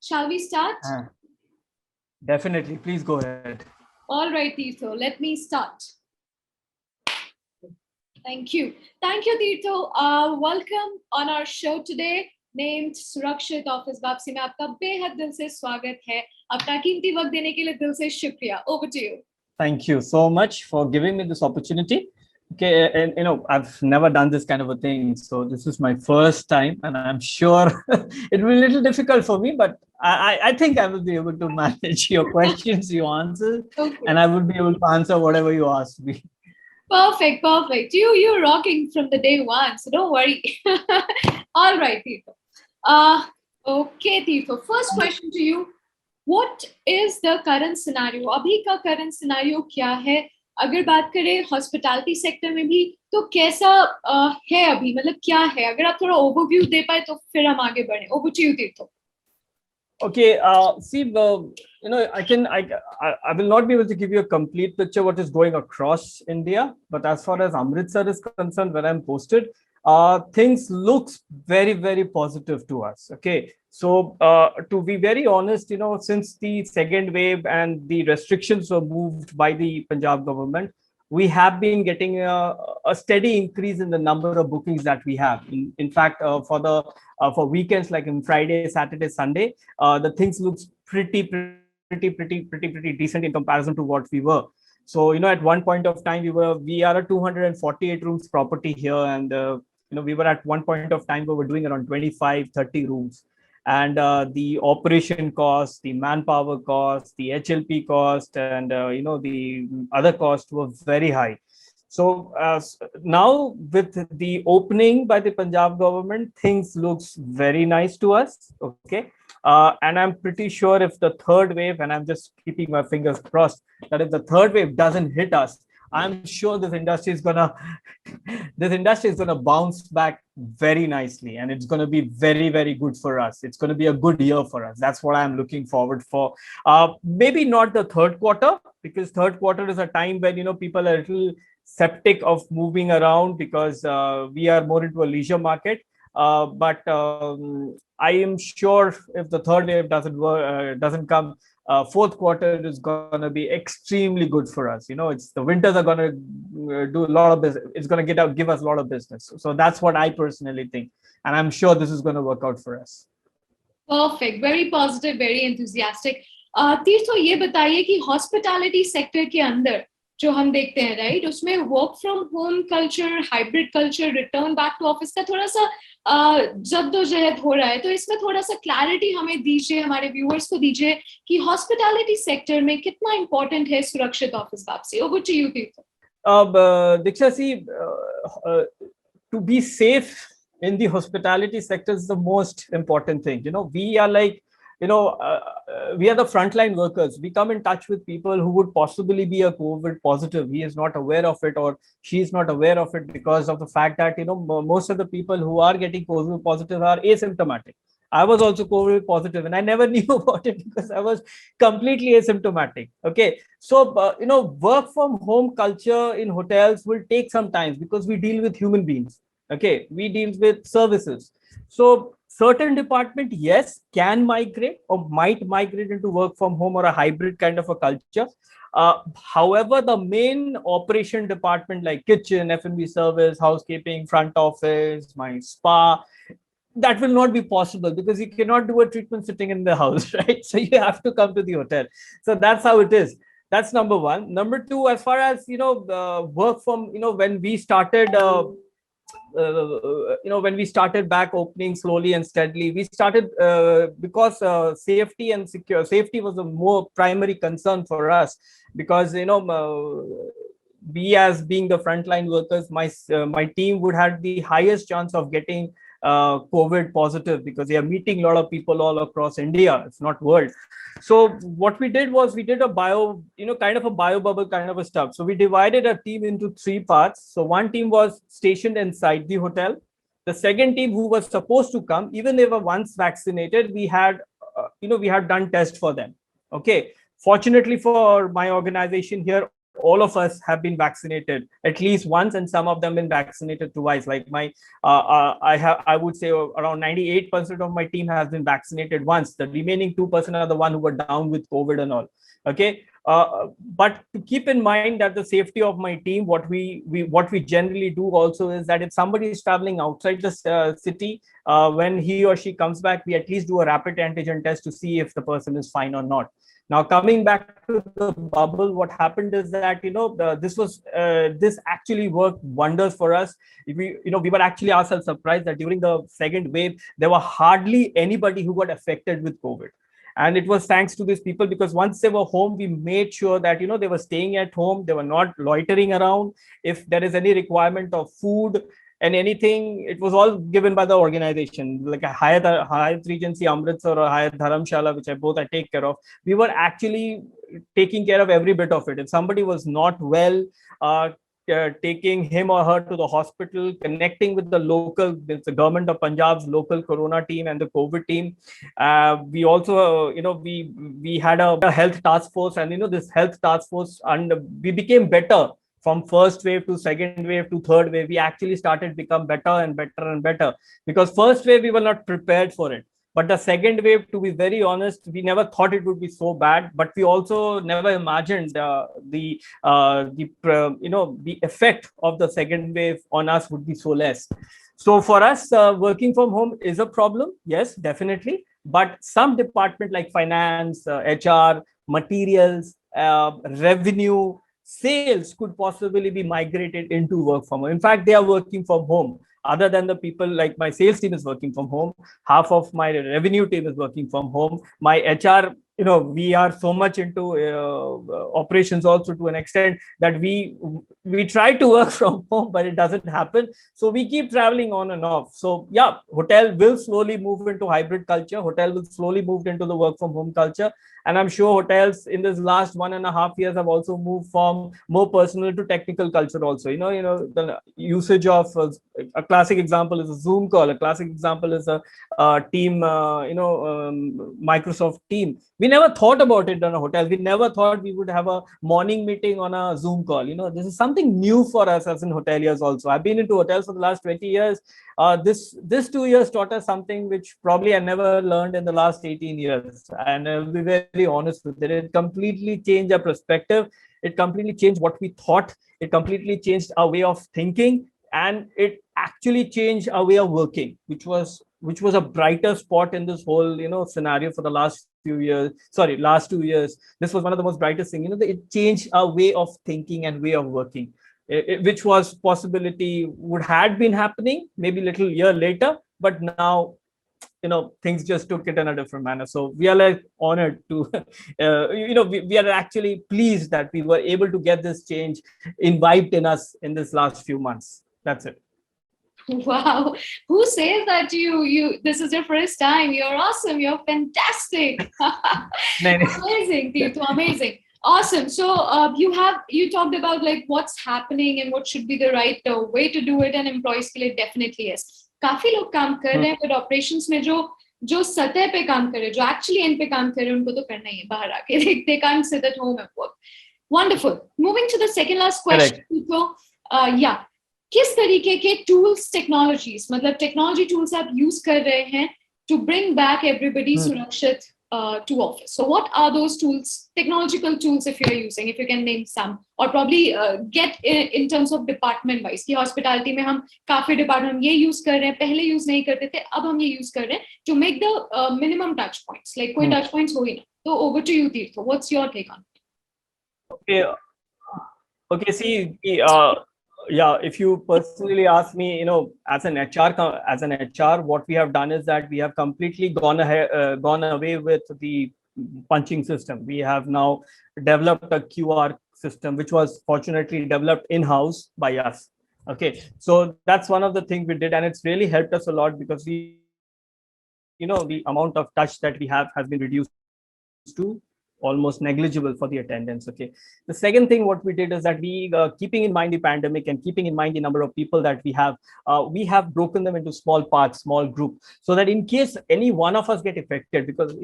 Shall we start? Definitely. Please go ahead. All right, Tirtho, let me start. Thank you. Thank you, Tirtho. Welcome on our show today named Surakshit Office वापसी में आपका बेहद दिल से स्वागत है. अपना कीमती वक्त देने के लिए दिल से शुक्रिया. Over to you. Thank you so much for giving me this opportunity. Okay, and I've never done this kind of a thing, so this is my first time, and I'm sure it will be a little difficult for me, but I think I will be able to manage your questions, you answer, Okay. and I will be able to answer whatever you ask me. Perfect, perfect. You're rocking from the day one, so don't worry. All right, Tirtho. Okay, Tirtho. First question to you. What is the current scenario? अभी का current scenario क्या है? अगर बात करें hospitality sector में भी तो कैसा है अभी, मतलब क्या है? अगर आप थोड़ा overview दे पाए तो फिर हम आगे बढ़ें. Over to you, Tirtho. Okay, see, I will not be able to give you a complete picture what is going across India, but as far as Amritsar is concerned, where I'm posted, things looks very, very positive to us. Okay, so to be very honest, since the second wave and the restrictions were moved by the Punjab government, we have been getting a steady increase in the number of bookings that we have. In fact, for weekends like in Friday, Saturday, Sunday, the things looks pretty decent in comparison to what we were. So at one point of time we are a 248 rooms property here, and we were at one point of time we were doing around 25-30 rooms, and the operation cost, the manpower cost, the HLP cost, and the other costs were very high. So now with the opening by the Punjab government, things looks very nice to us. Okay, and I'm pretty sure if the third wave, and I'm just keeping my fingers crossed that if the third wave doesn't hit us, I'm sure this industry is gonna bounce back very nicely, and it's gonna be very, very good for us. It's gonna be a good year for us. That's what I'm looking forward for. Maybe not the third quarter, because third quarter is a time when people are a little skeptic of moving around, because we are more into a leisure market. But I am sure if the third wave doesn't come, fourth quarter is going to be extremely good for us. It's the winters are going to do a lot of business. It's going to give us a lot of business. So that's what I personally think, and I'm sure this is going to work out for us. Perfect, very positive, very enthusiastic. तीर्थो ये बताइए कि hospitality sector के अंदर जो हम देखते हैं, right, उसमें work from home culture, hybrid culture, return back to office का थोड़ा सा जद्दोजहद हो रहा है, तो इसमें थोड़ा सा क्लैरिटी हमें दीजिए, हमारे व्यूअर्स को दीजिए कि हॉस्पिटैलिटी सेक्टर में कितना इंपॉर्टेंट है सुरक्षित ऑफिस वापसी. Over to you Tirtho. Diksha, see, to be safe in the hospitality sector is the most important thing. We are like, we are the frontline workers. We come in touch with people who would possibly be a COVID positive. He is not aware of it, or she is not aware of it, because of the fact that most of the people who are getting COVID positive are asymptomatic. I was also COVID positive, and I never knew about it because I was completely asymptomatic. Okay, so work from home culture in hotels will take some time, because we deal with human beings. Okay, we deal with services. So certain department, yes, can migrate or might migrate into work from home or a hybrid kind of a culture. However, the main operation department like kitchen, F&B service, housekeeping, front office, my spa, that will not be possible, because you cannot do a treatment sitting in the house, right? So you have to come to the hotel. So that's how it is. That's number one. Number two, as far as work from, when we started when we started back opening slowly and steadily, we started because safety was a more primary concern for us, because we, as being the frontline workers, my team would have the highest chance of getting COVID positive, because they are meeting a lot of people all across India, it's not world. So what we did was we did a kind of a bio bubble kind of a stuff. So we divided our team into three parts. So one team was stationed inside the hotel. The second team, who was supposed to come, even they were once vaccinated, we had we had done tests for them. Okay, fortunately for my organization here, all of us have been vaccinated at least once, and some of them been vaccinated twice. Like I would say around 98% of my team has been vaccinated once. The remaining 2% are the one who were down with COVID and all. Okay. But to keep in mind that the safety of my team, what we generally do also is that if somebody is traveling outside the city, when he or she comes back, we at least do a rapid antigen test to see if the person is fine or not. Now, coming back to the bubble, what happened is that, this actually worked wonders for us. We were actually ourselves surprised that during the second wave, there were hardly anybody who got affected with COVID. And it was thanks to these people, because once they were home, we made sure that, they were staying at home, they were not loitering around. If there is any requirement of food and anything, it was all given by the organization, like a Hyatt Regency Amritsar or Hyatt Dharamshala, which I take care of. We were actually taking care of every bit of it. If somebody was not well, taking him or her to the hospital, connecting with the government of Punjab's local corona team and the COVID team. We also, we had a health task force, and this health task force, and we became better from first wave to second wave to third wave. We actually started become better and better and better, because first wave we were not prepared for it. But the second wave, to be very honest, we never thought it would be so bad. But we also never imagined the effect of the second wave on us would be so less. So for us, working from home is a problem. Yes, definitely. But some department like finance, HR, materials, revenue, sales could possibly be migrated into work from home. In fact, they are working from home. Other than the people, like my sales team is working from home, half of my revenue team is working from home. My HR, we are so much into operations also, to an extent that we try to work from home, but it doesn't happen. So we keep traveling on and off. So yeah, hotel will slowly move into hybrid culture. Hotel will slowly move into the work from home culture. And I'm sure hotels in this last 1.5 years have also moved from more personal to technical culture also. The usage of a classic example is a Zoom call. A classic example is a team, Microsoft team. We never thought about it in a hotel. We never thought we would have a morning meeting on a Zoom call. This is something new for us as in hoteliers also. I've been into hotels for the last 20 years. This 2 years taught us something which probably I never learned in the last 18 years. And I'll be very honest with it. It completely changed our perspective. It completely changed what we thought. It completely changed our way of thinking. And it actually changed our way of working, which was a brighter spot in this whole, scenario for the last 2 years. This was one of the most brightest things. It changed our way of thinking and way of working. Which was possibility would had been happening maybe a little year later, but now things just took it in a different manner. So we are like honored to we are actually pleased that we were able to get this change imbibed in us in this last few months. That's it. Wow. Who says that you this is your first time? You're awesome. You're fantastic. Amazing, Tirthu, amazing. Awesome. So you talked about like what's happening and what should be the right way to do it, and employees के लिए definitely yes. काफी लोग काम कर रहे हैं, but operations में जो सतह पे काम कर रहे हैं, जो actually end पे काम कर रहे हैं, उनको तो करना ही है बाहर आके. They can't sit at home and work. Wonderful. Moving to the second last question. So, yeah. किस तरीके के tools, technologies, मतलब technology tools आप use कर रहे हैं to bring back everybody सुरक्षित to office? So what are those tools, technological tools, if you're using, if you can name some, or probably get in terms of department wise, कि hospitality में हम काफी department हम ये use कर रहे हैं, पहले use नहीं करते थे, अब हम ये use कर रहे हैं to make the minimum touch points, like कोई touch points हो ही ना. So over to you, Tirthu. What's your take on it? Okay. See, yeah, if you personally ask me, as an HR, what we have done is that we have completely gone away with the punching system. We have now developed a QR system, which was fortunately developed in-house by us. Okay, so that's one of the things we did, and it's really helped us a lot, because the amount of touch that we have has been reduced to almost negligible for the attendance. Okay. The second thing what we did is that we, keeping in mind the pandemic and keeping in mind the number of people that we have broken them into small parts, small group, so that in case any one of us get affected, because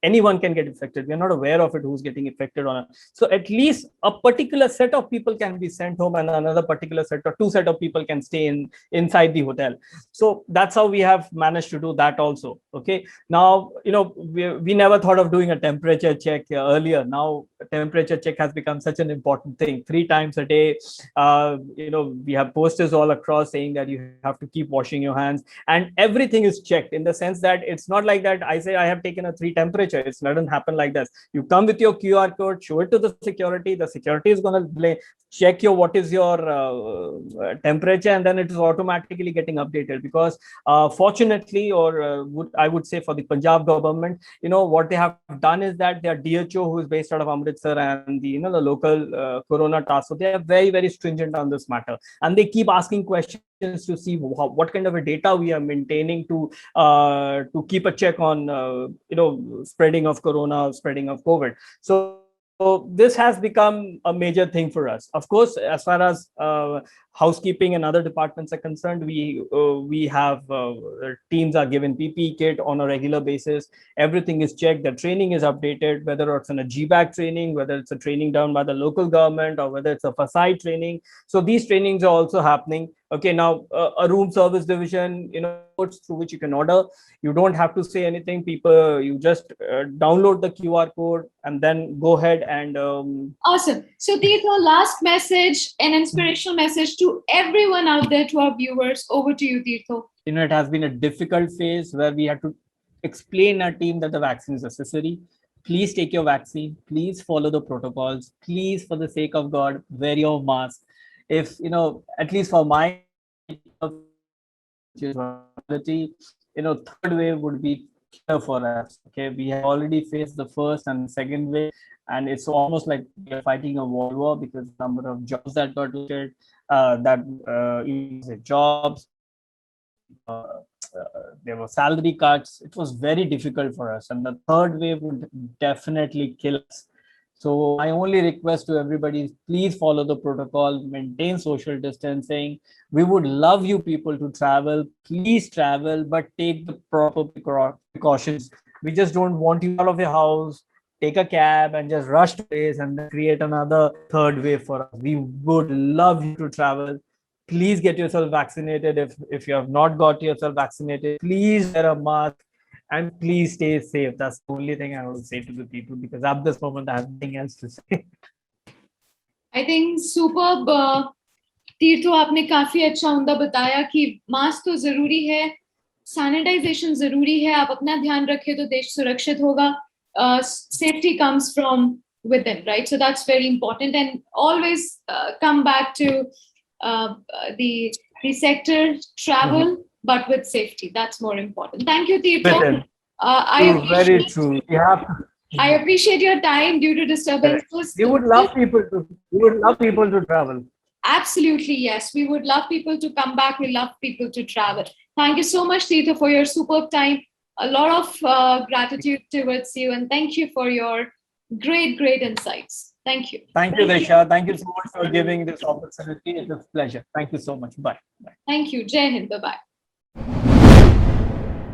anyone can get affected, we are not aware of it who's getting affected on it. So at least a particular set of people can be sent home, and another particular set or two set of people can stay inside the hotel. So that's how we have managed to do that also. Okay. Now, we never thought of doing a temperature check earlier. Now temperature check has become such an important thing. 3 times a day. We have posters all across saying that you have to keep washing your hands, and everything is checked, in the sense that it's not like that I say I have taken a 3 temperature. It doesn't happen like this. You come with your QR code, show it to the security is going to check what is your temperature, and then it is automatically getting updated. Because fortunately, or I would say for the Punjab government, what they have done is that their DHO, who is based out of Amritsar, and the local Corona task, so they are very, very stringent on this matter, and they keep asking questions to see what kind of a data we are maintaining to keep a check on spreading of Corona, spreading of COVID. So this has become a major thing for us. Of course, as far as housekeeping and other departments are concerned, we have teams are given PPE kit on a regular basis. Everything is checked. The training is updated, whether it's in a GBAC training, whether it's a training done by the local government, or whether it's a FASAI training. So these trainings are also happening. Okay, now a room service division, through which you can order. You don't have to say anything. People, you just download the QR code and then go ahead and. Awesome. So, Tirtha, last message, an inspirational message to everyone out there, to our viewers. Over to you, Tirtha. It has been a difficult phase where we had to explain our team that the vaccine is necessary. Please take your vaccine. Please follow the protocols. Please, for the sake of God, wear your mask. If at least for my third wave would be clear for us. Okay, we have already faced the first and second wave, and it's almost like we are fighting a world war, because the number of jobs that got looted, jobs, there were salary cuts. It was very difficult for us, and the third wave would definitely kill us. So my only request to everybody is, please follow the protocol, maintain social distancing. We would love you people to travel. Please travel, but take the proper precautions. We just don't want you out of your house, take a cab and just rush to place and then create another third wave for us. We would love you to travel. Please get yourself vaccinated. If you have not got yourself vaccinated, please wear a mask. And please stay safe. That's the only thing I want to say to the people, because at this moment, I have nothing else to say. I think superb. तीर्थो, आपने काफी अच्छा उम्दा बताया कि mask तो जरूरी है, sanitisation जरूरी है. आप अपना ध्यान रखें तो देश सुरक्षित होगा. Safety comes from within, right? So that's very important. And always come back to the sector, travel, but with safety. That's more important. Thank you, Tirtho. Very true. I appreciate your time due to disturbances. We would love people to travel. Absolutely, yes. We would love people to come back. We love people to travel. Thank you so much, Tirtho, for your superb time. A lot of gratitude towards you, and thank you for your great insights. Thank you. Thank you, Disha. Thank you so much for giving this opportunity. It was a pleasure. Thank you so much. Bye. Thank you. Jai Hind. Bye-bye.